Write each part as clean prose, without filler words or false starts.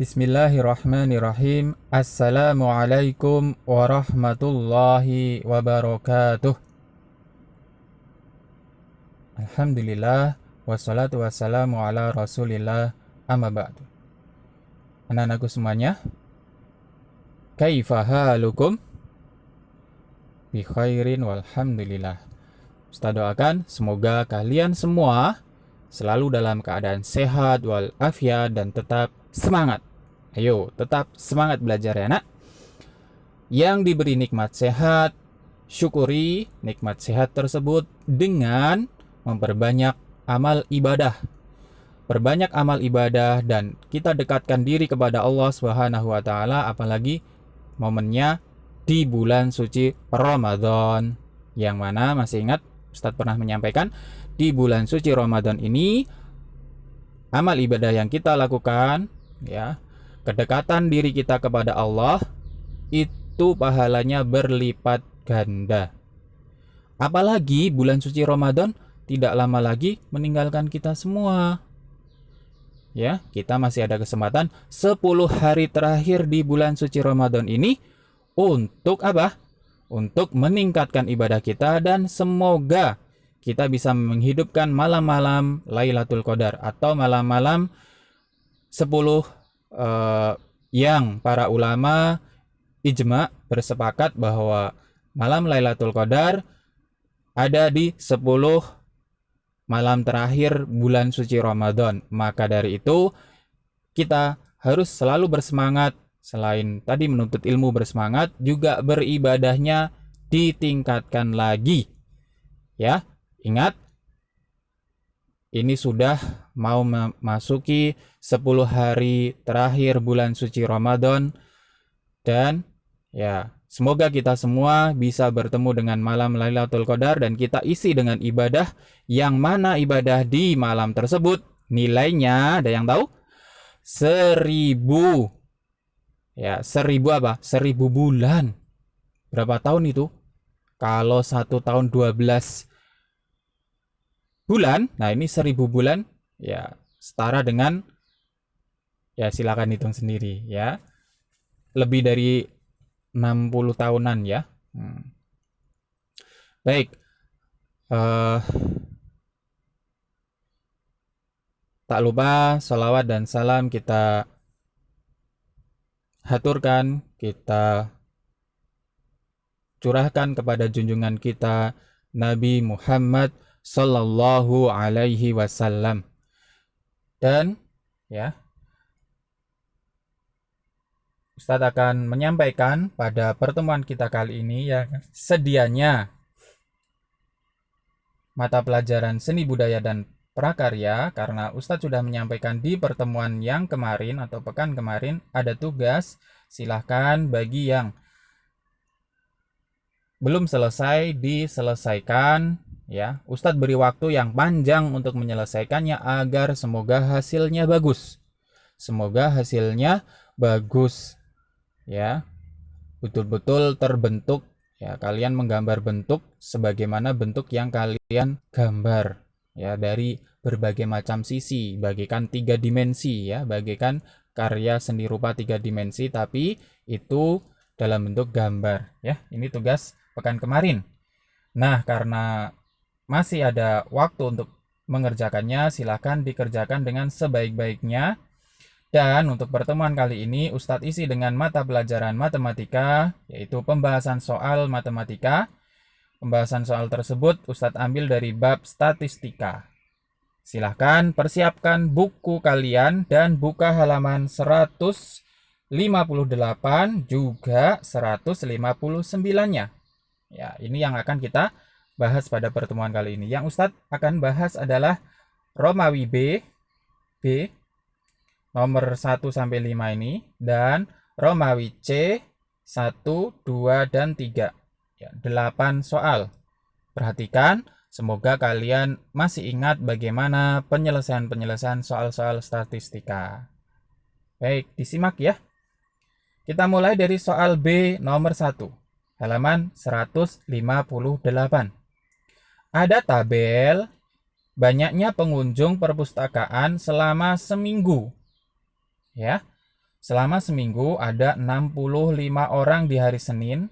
Bismillahirrahmanirrahim. Assalamualaikum warahmatullahi wabarakatuh. Alhamdulillah wassalatu wassalamu ala Rasulillah amma ba'du. Anak-anakku semuanya, kaifa halukum? Bi khairin walhamdulillah. Ustaz doakan semoga kalian semua selalu dalam keadaan sehat walafiat dan tetap semangat. Ayo, tetap semangat belajar ya nak. Yang diberi nikmat sehat, syukuri nikmat sehat tersebut dengan memperbanyak amal ibadah. Perbanyak amal ibadah dan kita dekatkan diri kepada Allah Subhanahu wa taala, apalagi momennya di bulan suci Ramadan. Yang mana masih ingat Ustadz pernah menyampaikan, di bulan suci Ramadan ini amal ibadah yang kita lakukan ya, kedekatan diri kita kepada Allah itu pahalanya berlipat ganda. Apalagi bulan suci Ramadan tidak lama lagi meninggalkan kita semua. Ya, kita masih ada kesempatan 10 hari terakhir di bulan suci Ramadan ini untuk apa? Untuk meningkatkan ibadah kita dan semoga kita bisa menghidupkan malam-malam Lailatul Qadar atau malam-malam 10 yang para ulama ijma bersepakat bahwa malam Lailatul Qadar ada di 10 malam terakhir bulan suci Ramadan. Maka dari itu kita harus selalu bersemangat, selain tadi menuntut ilmu bersemangat, juga beribadahnya ditingkatkan lagi. Ya, ingat ini sudah mau memasuki 10 hari terakhir bulan suci Ramadan dan ya, semoga kita semua bisa bertemu dengan malam Lailatul Qadar dan kita isi dengan ibadah, yang mana ibadah di malam tersebut nilainya ada yang tahu? 1000. Ya, 1000 apa? 1000 bulan. Berapa tahun itu? Kalau 1 tahun 12 bulan, nah ini 1000 bulan ya setara dengan, ya silakan hitung sendiri ya, lebih dari 60 tahunan ya. Baik, tak lupa salawat dan salam kita haturkan, kita curahkan kepada junjungan kita Nabi Muhammad Sallallahu Alaihi Wasallam. Dan ya, Ustadz akan menyampaikan pada pertemuan kita kali ini yang sedianya mata pelajaran seni budaya dan prakarya, karena Ustadz sudah menyampaikan di pertemuan yang kemarin atau pekan kemarin ada tugas. Silahkan bagi yang belum selesai diselesaikan ya. Ustadz beri waktu yang panjang untuk menyelesaikannya agar semoga hasilnya bagus. Semoga hasilnya bagus ya, betul-betul terbentuk ya, kalian menggambar bentuk sebagaimana bentuk yang kalian gambar ya, dari berbagai macam sisi, bagikan 3 dimensi ya, bagikan karya seni rupa 3 dimensi tapi itu dalam bentuk gambar ya. Ini tugas pekan kemarin. Nah, karena masih ada waktu untuk mengerjakannya, silahkan dikerjakan dengan sebaik-baiknya. Dan untuk pertemuan kali ini Ustadz isi dengan mata pelajaran matematika, yaitu pembahasan soal matematika. Pembahasan soal tersebut Ustadz ambil dari bab statistika. Silahkan persiapkan buku kalian dan buka halaman 158 juga 159-nya. Ya, ini yang akan kita bahas pada pertemuan kali ini. Yang Ustadz akan bahas adalah Romawi B nomor 1 sampai 5 ini, dan Romawi C 1, 2, dan 3. Ya, 8 soal. Perhatikan, semoga kalian masih ingat bagaimana penyelesaian soal-soal statistika. Baik, disimak ya. Kita mulai dari soal B nomor 1, halaman 158. Ada tabel banyaknya pengunjung perpustakaan selama seminggu. Ya. Selama seminggu ada 65 orang di hari Senin,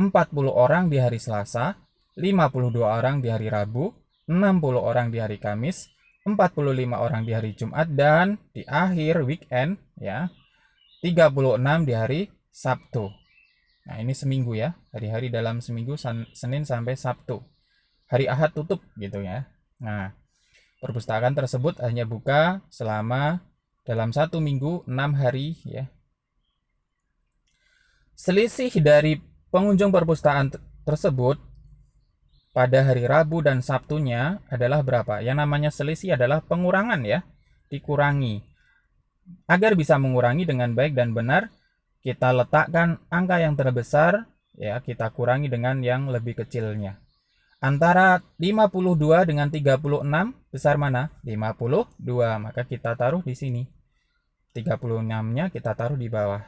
40 orang di hari Selasa, 52 orang di hari Rabu, 60 orang di hari Kamis, 45 orang di hari Jumat, dan di akhir weekend ya 36 di hari Sabtu. Nah, ini seminggu ya, hari-hari dalam seminggu Senin sampai Sabtu. Hari Ahad tutup gitu ya. Nah, perpustakaan tersebut hanya buka selama dalam satu minggu 6 hari ya. Selisih dari pengunjung perpustakaan tersebut pada hari Rabu dan Sabtunya adalah berapa? Yang namanya selisih adalah pengurangan ya, dikurangi. Agar bisa mengurangi dengan baik dan benar, kita letakkan angka yang terbesar, ya kita kurangi dengan yang lebih kecilnya. Antara 52 dengan 36 besar mana? 52, maka kita taruh di sini. 36-nya kita taruh di bawah.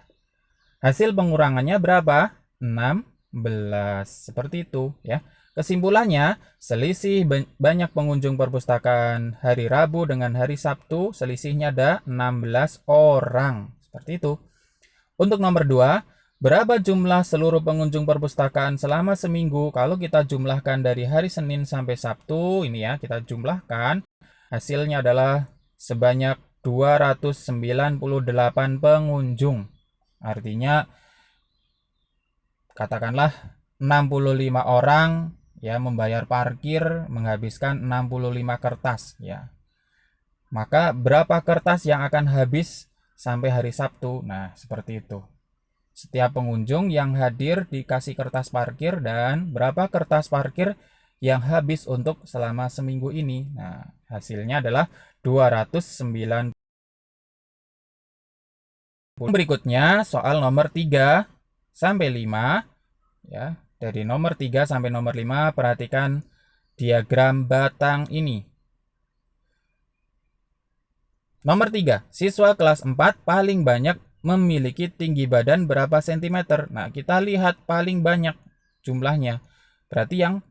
Hasil pengurangannya berapa? 16. Seperti itu ya. Kesimpulannya, selisih banyak pengunjung perpustakaan hari Rabu dengan hari Sabtu, selisihnya ada 16 orang. Seperti itu. Untuk nomor 2, berapa jumlah seluruh pengunjung perpustakaan selama seminggu? Kalau kita jumlahkan dari hari Senin sampai Sabtu, ini ya, kita jumlahkan, hasilnya adalah sebanyak 298 pengunjung. Artinya, katakanlah 65 orang ya membayar parkir, menghabiskan 65 kertas ya. Maka berapa kertas yang akan habis sampai hari Sabtu? Nah, seperti itu. Setiap pengunjung yang hadir dikasih kertas parkir dan berapa kertas parkir yang habis untuk selama seminggu ini. Nah, hasilnya adalah 290. Berikutnya soal nomor 3 sampai 5 ya. Dari nomor 3 sampai nomor 5 perhatikan diagram batang ini. Nomor 3, siswa kelas 4 paling banyak memiliki tinggi badan berapa sentimeter? Nah, kita lihat paling banyak jumlahnya. Berarti yang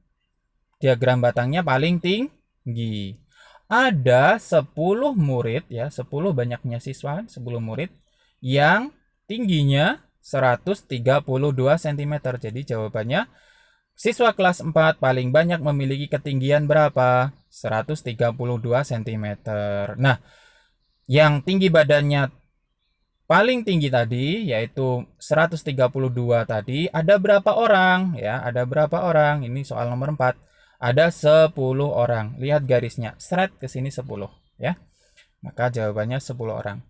diagram batangnya paling tinggi. Ada 10 murid ya, 10 banyaknya siswa, 10 murid yang tingginya 132 cm. Jadi jawabannya siswa kelas 4 paling banyak memiliki ketinggian berapa? 132 cm. Nah, yang tinggi badannya paling tinggi tadi yaitu 132 tadi, ada berapa orang ya? Ada berapa orang? Ini soal nomor 4. Ada 10 orang. Lihat garisnya, seret ke sini 10 ya. Maka jawabannya 10 orang.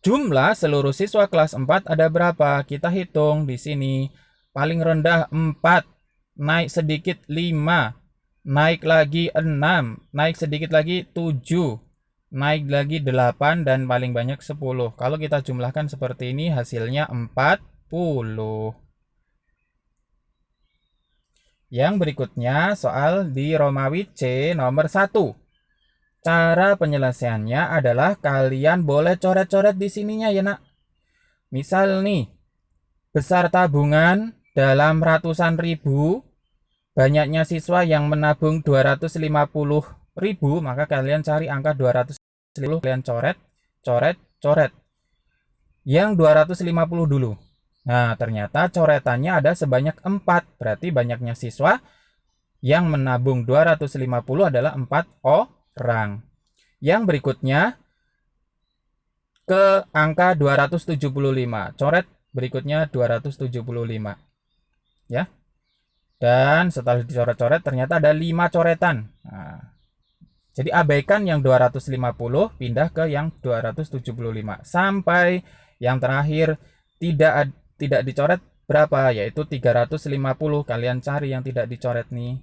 Jumlah seluruh siswa kelas 4 ada berapa? Kita hitung di sini. Paling rendah 4, naik sedikit 5, naik lagi 6, naik sedikit lagi 7, naik lagi 8, dan paling banyak 10. Kalau kita jumlahkan seperti ini hasilnya 40. Yang berikutnya soal di Romawi C nomor 1. Cara penyelesaiannya adalah kalian boleh coret-coret di sininya ya nak. Misal nih, besar tabungan dalam ratusan ribu, banyaknya siswa yang menabung 250.000, maka kalian cari angka 250, kalian coret, coret, coret. Yang 250 dulu. Nah, ternyata coretannya ada sebanyak 4, berarti banyaknya siswa yang menabung 250 adalah 4 orang. Yang berikutnya ke angka 275. Coret berikutnya 275. Ya. Dan setelah dicoret-coret ternyata ada 5 coretan. Nah, jadi abaikan yang 250, pindah ke yang 275 sampai yang terakhir tidak dicoret berapa, yaitu 350. Kalian cari yang tidak dicoret nih.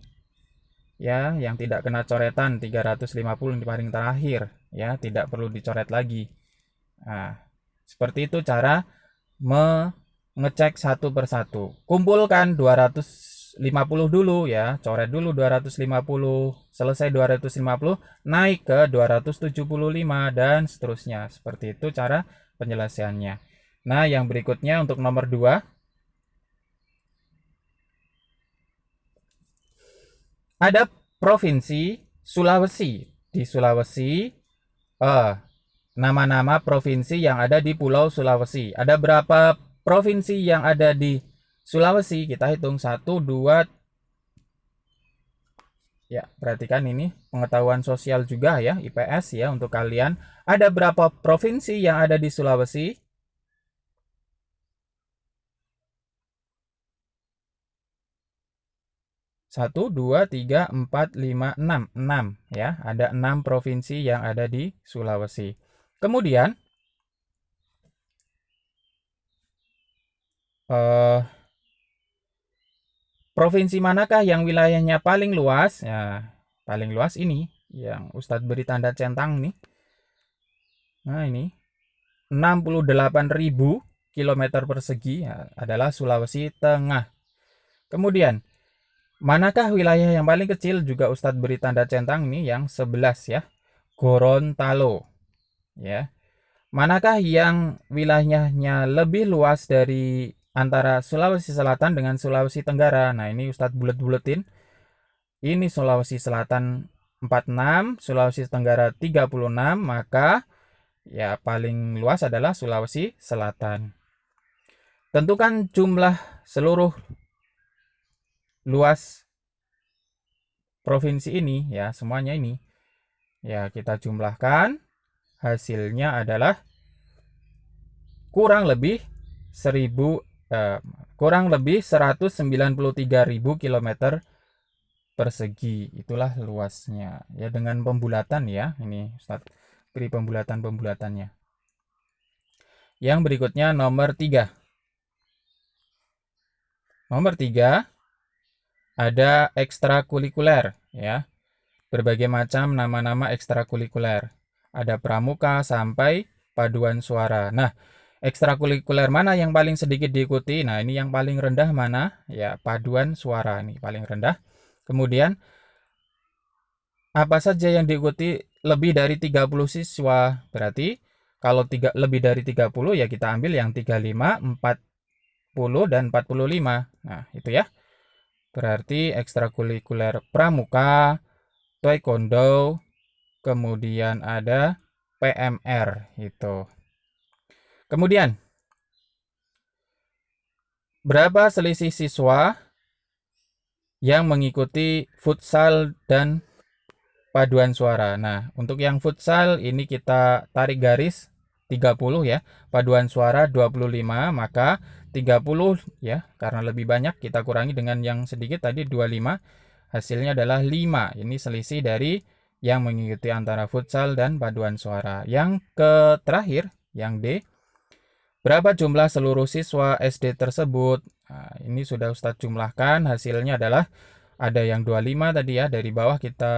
Ya, yang tidak kena coretan 350 di paling terakhir ya, tidak perlu dicoret lagi. Nah, seperti itu cara mengecek satu persatu. Kumpulkan 250 dulu ya, coret dulu 250, selesai 250, naik ke 275 dan seterusnya. Seperti itu cara penyelesaiannya. Nah, yang berikutnya untuk nomor 2. Ada provinsi Sulawesi. Di Sulawesi nama-nama provinsi yang ada di Pulau Sulawesi. Ada berapa provinsi yang ada di Sulawesi? Kita hitung 1, 2. Ya, perhatikan ini pengetahuan sosial juga ya, IPS ya untuk kalian. Ada berapa provinsi yang ada di Sulawesi? 1, 2, 3, 4, 5, 6. 6 ya, ada 6 provinsi yang ada di Sulawesi. Kemudian provinsi manakah yang wilayahnya paling luas? Ya, paling luas ini yang Ustadz beri tanda centang nih. Nah, ini 68.000 kilometer persegi ya, adalah Sulawesi Tengah. Kemudian, manakah wilayah yang paling kecil? Juga Ustadz beri tanda centang nih yang 11 ya. Gorontalo. Ya. Manakah yang wilayahnya lebih luas dari antara Sulawesi Selatan dengan Sulawesi Tenggara? Nah, ini Ustadz bulet-buletin. Ini Sulawesi Selatan 46, Sulawesi Tenggara 36, maka ya paling luas adalah Sulawesi Selatan. Tentukan jumlah seluruh luas provinsi ini ya, semuanya ini. Ya, kita jumlahkan, hasilnya adalah kurang lebih 193.000 kilometer persegi. Itulah luasnya ya, dengan pembulatan ya. Ini Ustadz beri pembulatan-pembulatannya. Yang berikutnya nomor 3. Nomor 3 ada ekstrakurikuler ya. Berbagai macam nama-nama ekstrakurikuler. Ada pramuka sampai paduan suara. Nah, ekstrakurikuler mana yang paling sedikit diikuti? Nah, ini yang paling rendah mana? Ya, paduan suara nih paling rendah. Kemudian apa saja yang diikuti lebih dari 30 siswa? Berarti kalau lebih dari 30 ya kita ambil yang 35, 40 dan 45. Nah, itu ya. Berarti ekstrakurikuler pramuka, taekwondo, kemudian ada PMR itu. Kemudian berapa selisih siswa yang mengikuti futsal dan paduan suara? Nah, untuk yang futsal ini kita tarik garis 30 ya, paduan suara 25, maka 30 ya, karena lebih banyak kita kurangi dengan yang sedikit tadi 25, hasilnya adalah 5. Ini selisih dari yang mengikuti antara futsal dan paduan suara. Yang terakhir, yang D, berapa jumlah seluruh siswa SD tersebut? Nah, ini sudah Ustadz jumlahkan, hasilnya adalah ada yang 25 tadi ya, dari bawah kita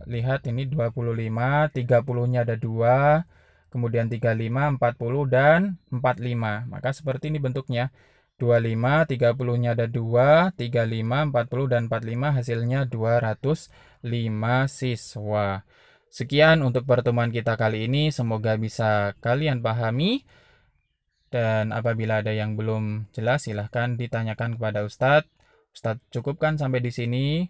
lihat ini 25, 30-nya ada 2, kemudian 35, 40 dan 45. Maka seperti ini bentuknya. 25, 30-nya ada 2, 35, 40 dan 45, hasilnya 205 siswa. Sekian untuk pertemuan kita kali ini, semoga bisa kalian pahami. Dan apabila ada yang belum jelas, silahkan ditanyakan kepada Ustadz. Ustadz cukupkan sampai di sini.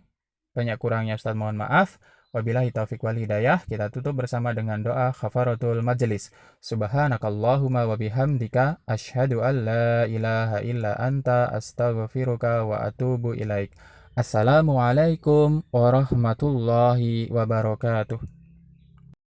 Banyak kurangnya Ustadz mohon maaf. Wabillahi taufiq wal hidayah. Kita tutup bersama dengan doa khafaratul majelis. Subhanakallahumma wa bihamdika asyhadu an la ilaha illa anta astaghfiruka wa atubu ilaik. Assalamualaikum warahmatullahi wabarakatuh.